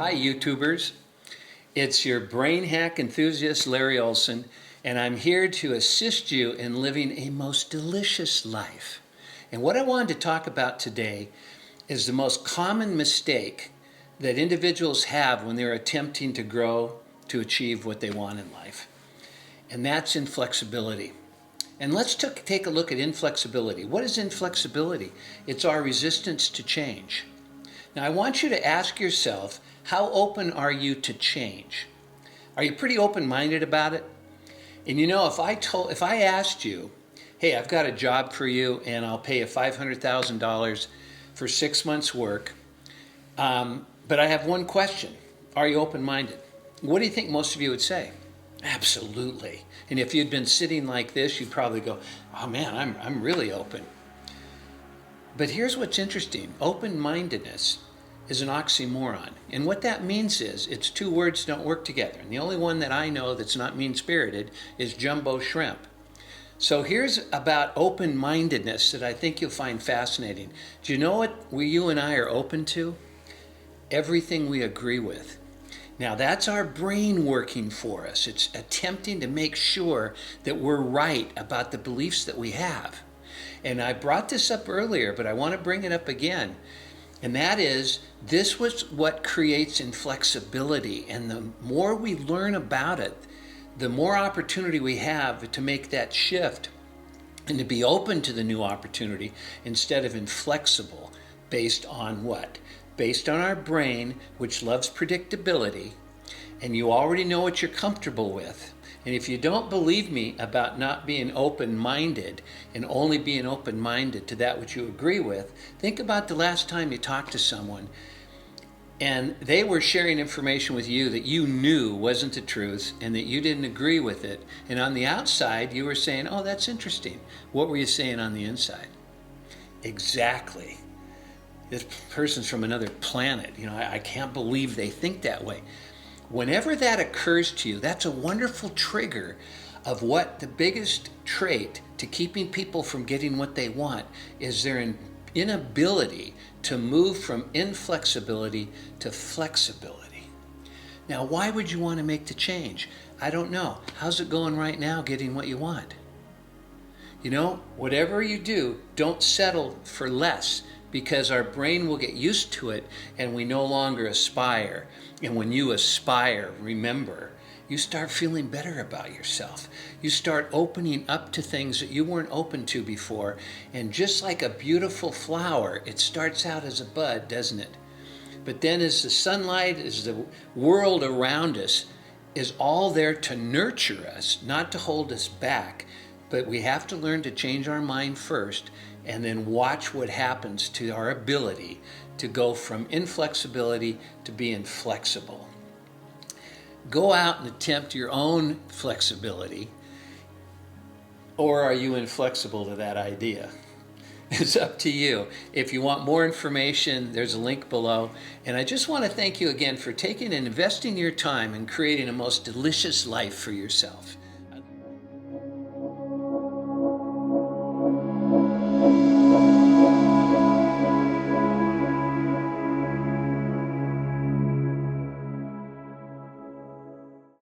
Hi, YouTubers. It's your brain hack enthusiast, Larry Olsen, and I'm here to assist you in living a most delicious life. And what I wanted to talk about today is the most common mistake that individuals have when they're attempting to grow to achieve what they want in life. And that's inflexibility. And let's take a look at inflexibility. What is inflexibility? It's our resistance to change. Now, I want you to ask yourself, how open are you to change? Are you pretty open-minded about it? And you know, if I asked you, hey, I've got a job for you and I'll pay you $500,000 for 6 months' work, but I have one question. Are you open-minded? What do you think most of you would say? Absolutely. And if you'd been sitting like this, you'd probably go, oh man, I'm really open. But here's what's interesting. Open-mindedness is an oxymoron. And what that means is it's two words don't work together. And the only one that I know that's not mean-spirited is jumbo shrimp. So here's about open-mindedness that I think you'll find fascinating. Do you know what you and I are open to? Everything we agree with. Now that's our brain working for us. It's attempting to make sure that we're right about the beliefs that we have. And I brought this up earlier, but I want to bring it up again. And that is, this was what creates inflexibility. And the more we learn about it, the more opportunity we have to make that shift and to be open to the new opportunity instead of inflexible. Based on what? Based on our brain, which loves predictability, and you already know what you're comfortable with. And if you don't believe me about not being open-minded and only being open-minded to that which you agree with, think about the last time you talked to someone and they were sharing information with you that you knew wasn't the truth and that you didn't agree with it. And on the outside, you were saying, oh, that's interesting. What were you saying on the inside? Exactly. This person's from another planet. You know, I can't believe they think that way. Whenever that occurs to you, that's a wonderful trigger of what the biggest trait to keeping people from getting what they want is their inability to move from inflexibility to flexibility. Now, why would you want to make the change? I don't know. How's it going right now getting what you want? You know, whatever you do, don't settle for less, because our brain will get used to it and we no longer aspire. And when you aspire, remember, you start feeling better about yourself. You start opening up to things that you weren't open to before. And just like a beautiful flower, it starts out as a bud, doesn't it? But then as the sunlight, as the world around us is all there to nurture us, not to hold us back, but we have to learn to change our mind first and then watch what happens to our ability to go from inflexibility to being flexible. Go out and attempt your own flexibility, or are you inflexible to that idea? It's up to you. If you want more information, there's a link below. And I just want to thank you again for taking and investing your time in creating a most delicious life for yourself.